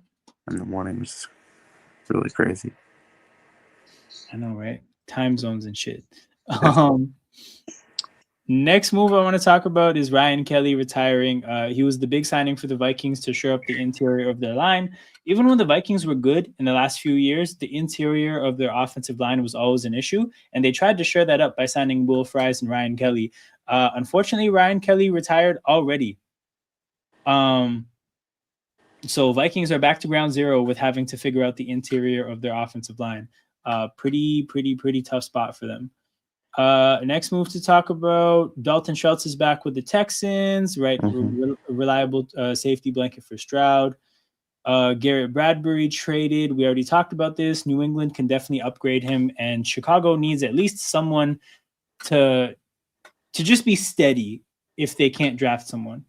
in the morning, which is really crazy. I know, right? Time zones and shit. Next move I want to talk about is Ryan Kelly retiring. He was the big signing for the Vikings to shore up the interior of their line. Even when the Vikings were good in the last few years, the interior of their offensive line was always an issue, and they tried to shore that up by signing Will Fries and Ryan Kelly. Unfortunately, Ryan Kelly retired already. So Vikings are back to ground zero with having to figure out the interior of their offensive line. Pretty tough spot for them. Next move to talk about, Dalton Schultz is back with the Texans, right? Reliable safety blanket for Stroud. Garrett Bradbury traded. We already talked about this. New England can definitely upgrade him, and Chicago needs at least someone to just be steady if they can't draft someone.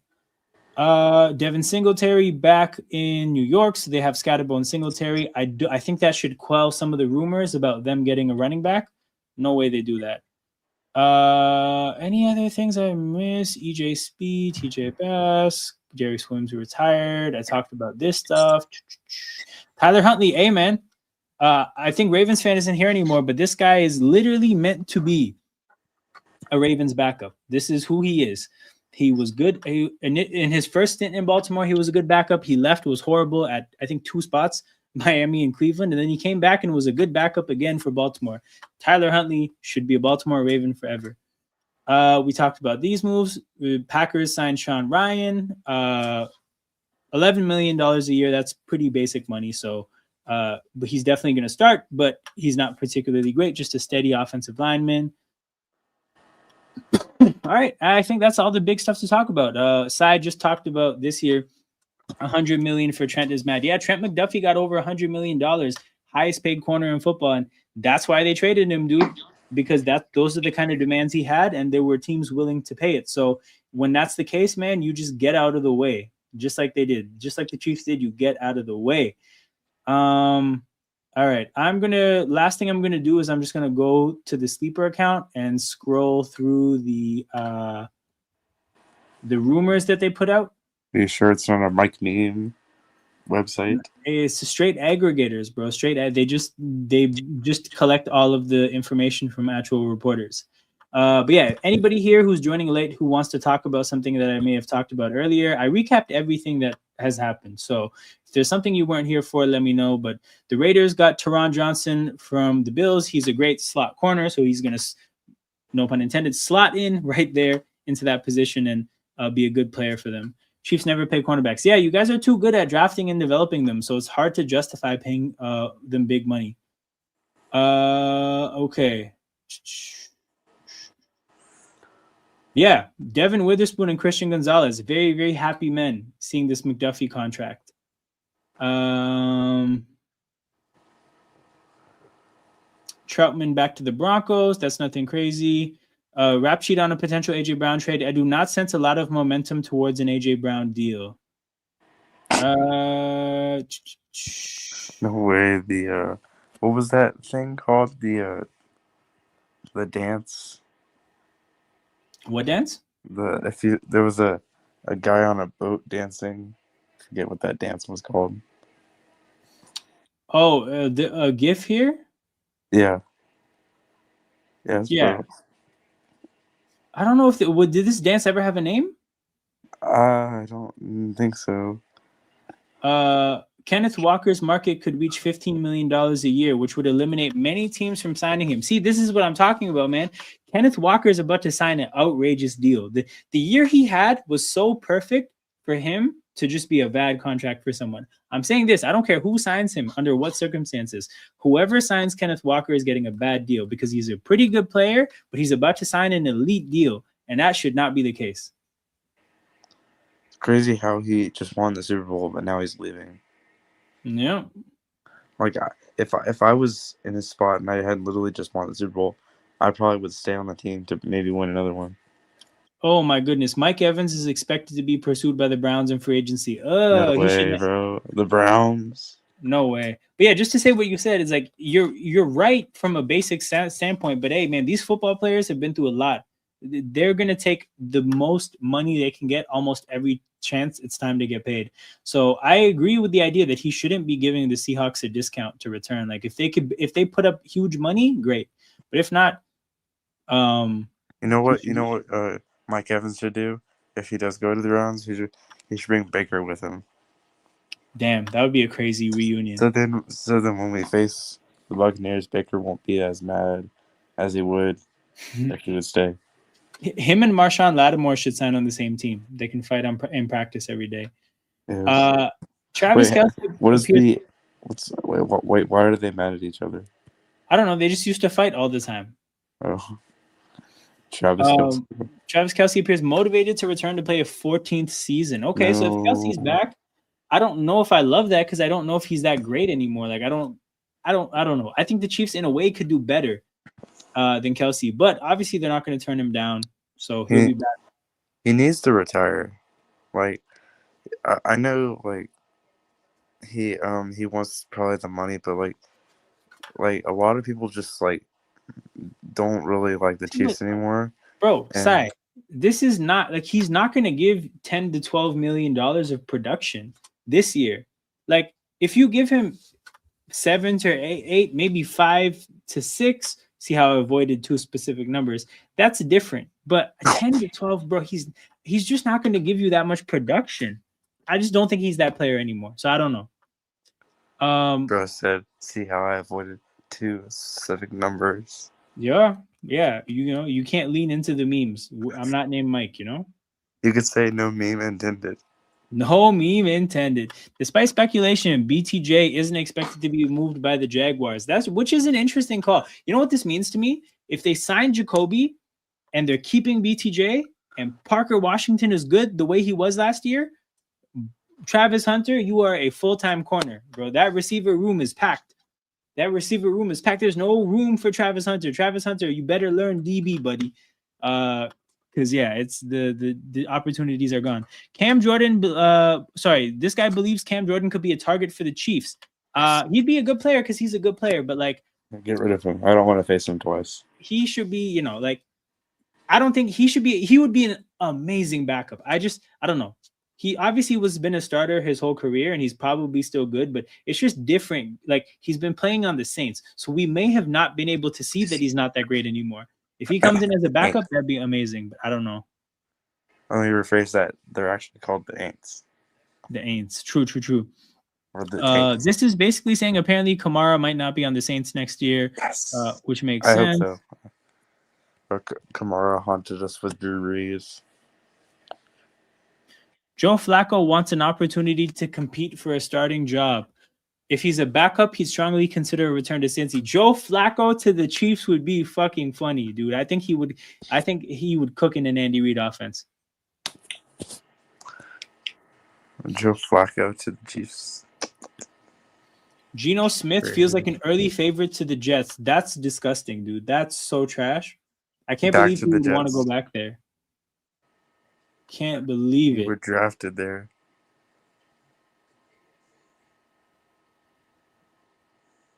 Devin Singletary back in New York, so they have Scatterbo and Singletary. I think that should quell some of the rumors about them getting a running back. No way they do that. Any other things I miss? EJ Speed, TJ Bass, Jerry Swims retired. I talked about this stuff. Tyler Huntley, hey man. I think Ravens fan isn't here anymore, but this guy is literally meant to be a Ravens backup. This is who he is. He was good. In his first stint in Baltimore, he was a good backup. He left, was horrible at, I think, 2 spots, Miami and Cleveland, and then he came back and was a good backup again for Baltimore. Tyler Huntley should be a Baltimore Raven forever. We talked about these moves. Packers signed Sean Ryan, $11 million a year. That's pretty basic money. So, but he's definitely going to start, but he's not particularly great, just a steady offensive lineman. All right, I think that's all the big stuff to talk about. Sai just talked about this year. $100 million for Trent is mad. Yeah, Trent McDuffie got over $100 million, highest paid corner in football, and that's why they traded him, dude. Because those are the kind of demands he had, and there were teams willing to pay it. So when that's the case, man, you just get out of the way, just like they did, just like the Chiefs did. You get out of the way. All right, last thing I'm gonna do is I'm just gonna go to the sleeper account and scroll through the rumors that they put out. Are you sure it's not a Mike Neem website? It's straight aggregators, bro. They just collect all of the information from actual reporters. But yeah, anybody here who's joining late who wants to talk about something that I may have talked about earlier, I recapped everything that has happened. So if there's something you weren't here for, let me know. But the Raiders got Teron Johnson from the Bills. He's a great slot corner, so he's going to, no pun intended, slot in right there into that position and be a good player for them. Chiefs never pay cornerbacks. Yeah, you guys are too good at drafting and developing them, so it's hard to justify paying them big money. Okay. Yeah, Devin Witherspoon and Christian Gonzalez, very, very happy men seeing this McDuffie contract. Troutman back to the Broncos. That's nothing crazy. Rap sheet on a potential AJ Brown trade. I do not sense a lot of momentum towards an AJ Brown deal. No way. The what was that thing called? The dance. What dance? There was a guy on a boat dancing. I forget what that dance was called. Oh, the GIF here. Yeah. Yes, yeah. bro. I don't know if did this dance ever have a name? I don't think so. Kenneth Walker's market could reach $15 million a year, which would eliminate many teams from signing him. See, this is what I'm talking about, man. Kenneth Walker is about to sign an outrageous deal. The year he had was so perfect for him to just be a bad contract for someone. I'm saying this, I don't care who signs him, under what circumstances. Whoever signs Kenneth Walker is getting a bad deal because he's a pretty good player, but he's about to sign an elite deal, and that should not be the case. It's crazy how he just won the Super Bowl, but now he's leaving. Yeah. Like, if I was in his spot and I had literally just won the Super Bowl, I probably would stay on the team to maybe win another one. Oh my goodness, Mike Evans is expected to be pursued by the Browns in free agency. No way, bro. The Browns. No way. But yeah, just to say what you said is like you're right from a basic standpoint. But hey, man, these football players have been through a lot. They're gonna take the most money they can get almost every chance it's time to get paid. So I agree with the idea that he shouldn't be giving the Seahawks a discount to return. Like if they put up huge money, great. But if not, you know what Mike Evans should do if he does go to the Browns? He should bring Baker with him. Damn, that would be a crazy reunion. So then when we face the Buccaneers, Baker won't be as mad as he would if he would stay. Him and Marshawn Lattimore should sign on the same team. They can fight in practice every day. Yes. Travis Kelce. Why are they mad at each other? I don't know. They just used to fight all the time. Oh. Travis Kelce appears motivated to return to play a 14th season. Okay, so if Kelce's back, I don't know if I love that because I don't know if he's that great anymore. Like I don't know. I think the Chiefs in a way could do better than Kelce, but obviously they're not going to turn him down. So he'll be back. He needs to retire. Like I know, like he wants probably the money, but like a lot of people just like don't really like the Chiefs anymore. Bro, Sai, this is not like he's not going to give $10 to $12 million of production this year. Like if you give him 7 to 8, maybe 5 to 6, see how I avoided 2 specific numbers. That's different. But 10 to 12, bro, he's just not going to give you that much production. I just don't think he's that player anymore. So I don't know. Bro said, see how I avoided 2 specific numbers. Yeah. You know, you can't lean into the memes. I'm not named Mike, you know? You could say no meme intended. No meme intended. Despite speculation, BTJ isn't expected to be moved by the Jaguars. Which is an interesting call. You know what this means to me? If they sign Jacoby and they're keeping BTJ and Parker Washington is good the way he was last year, Travis Hunter, you are a full-time corner, bro. That receiver room is packed. There's no room for Travis Hunter. Travis Hunter, you better learn DB, buddy. Because it's the opportunities are gone. Cam Jordan, this guy believes Cam Jordan could be a target for the Chiefs. He'd be a good player because he's a good player, but like, get rid of him. I don't want to face him twice. He should be, I don't think he should be. He would be an amazing backup. I don't know. He obviously been a starter his whole career, and he's probably still good, but it's just different. Like he's been playing on the Saints, so we may have not been able to see that he's not that great anymore. If he comes in as a backup, that'd be amazing. But I don't know. Let me rephrase that. They're actually called the Aints. The Aints. True. Or the Taints. This is basically saying apparently Kamara might not be on the Saints next year, Yes. which makes I sense. hope so. But Kamara haunted us with Drew Brees. Joe Flacco wants an opportunity to compete for a starting job. If he's a backup, he'd strongly consider a return to Cincy. Joe Flacco to the Chiefs would be fucking funny, dude. I think he would cook in an Andy Reid offense. Joe Flacco to the Chiefs. Geno Smith feels like an early favorite to the Jets. That's disgusting, dude. That's so trash. I can't believe you would want to go back there. Can't believe it. We're drafted there.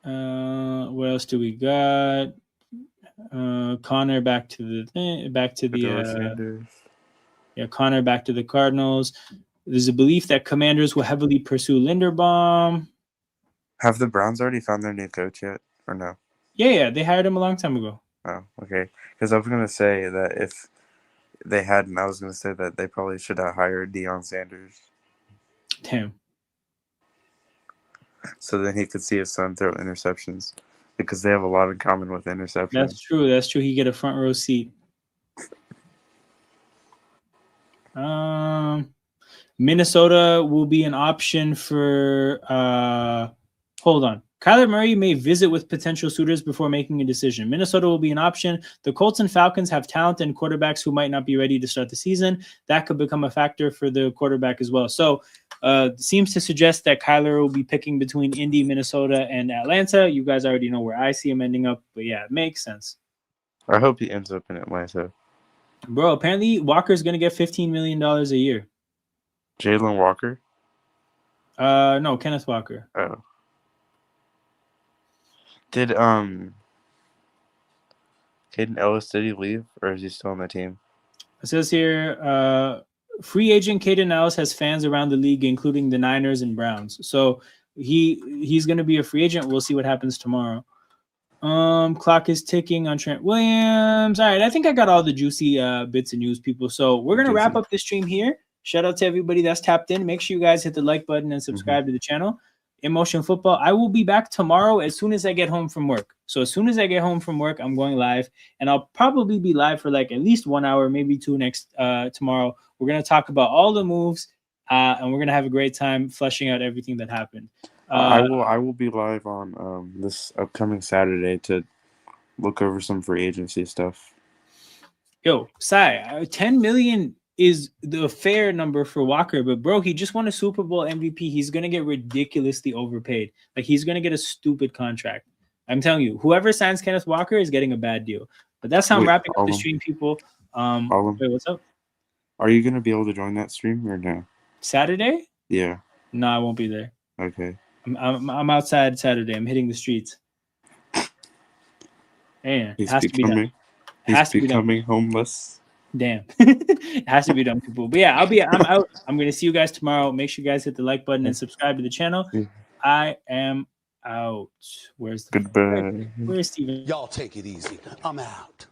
What else do we got? Connor back to the Connor back to the Cardinals. There's a belief that Commanders will heavily pursue Linderbaum. Have the Browns already found their new coach yet, or no? Yeah, they hired him a long time ago. Oh, okay. Because I was gonna say that if they hadn't, I was gonna say that they probably should have hired Deion Sanders. Damn. So then he could see his son throw interceptions, because they have a lot in common with interceptions. That's true. He get a front row seat. Minnesota will be an option for hold on. Kyler Murray may visit with potential suitors before making a decision. Minnesota will be an option. The Colts and Falcons have talent and quarterbacks who might not be ready to start the season. That could become a factor for the quarterback as well. So seems to suggest that Kyler will be picking between Indy, Minnesota, and Atlanta. You guys already know where I see him ending up. But yeah, it makes sense. I hope he ends up in Atlanta. Bro, apparently Walker's going to get $15 million a year. Jalen Walker? No, Kenneth Walker. Oh. Did Caden Ellis, did he leave, or is he still on the team? It says here, free agent Caden Ellis has fans around the league, including the Niners and Browns. So he's going to be a free agent. We'll see what happens tomorrow. Clock is ticking on Trent Williams. All right, I think I got all the juicy bits of news, people. So we're going to wrap up this stream here. Shout out to everybody that's tapped in. Make sure you guys hit the like button and subscribe to the channel. Emotion Football. I will be back tomorrow as soon as I get home from work. So as soon as I get home from work, I'm going live, and I'll probably be live for like at least 1 hour, maybe two next tomorrow. We're going to talk about all the moves, and we're going to have a great time fleshing out everything that happened. I will be live on this upcoming Saturday to look over some free agency stuff. Yo, Sai, 10 million is the fair number for Walker, but bro, he just won a Super Bowl MVP. He's gonna get ridiculously overpaid. Like, he's gonna get a stupid contract. I'm telling you, whoever signs Kenneth Walker is getting a bad deal. But that's how I'm wrapping up the stream, people. Wait, what's up? Are you gonna be able to join that stream or no? Saturday? Yeah. No, I won't be there. Okay. I'm outside Saturday. I'm hitting the streets. Man, it has to be done. He's becoming homeless. Damn. It has to be done, people. But yeah, I'm out. I'm gonna see you guys tomorrow. Make sure you guys hit the like button and subscribe to the channel. I am out. Where's Goodbye. Where's Steven? Y'all take it easy. I'm out.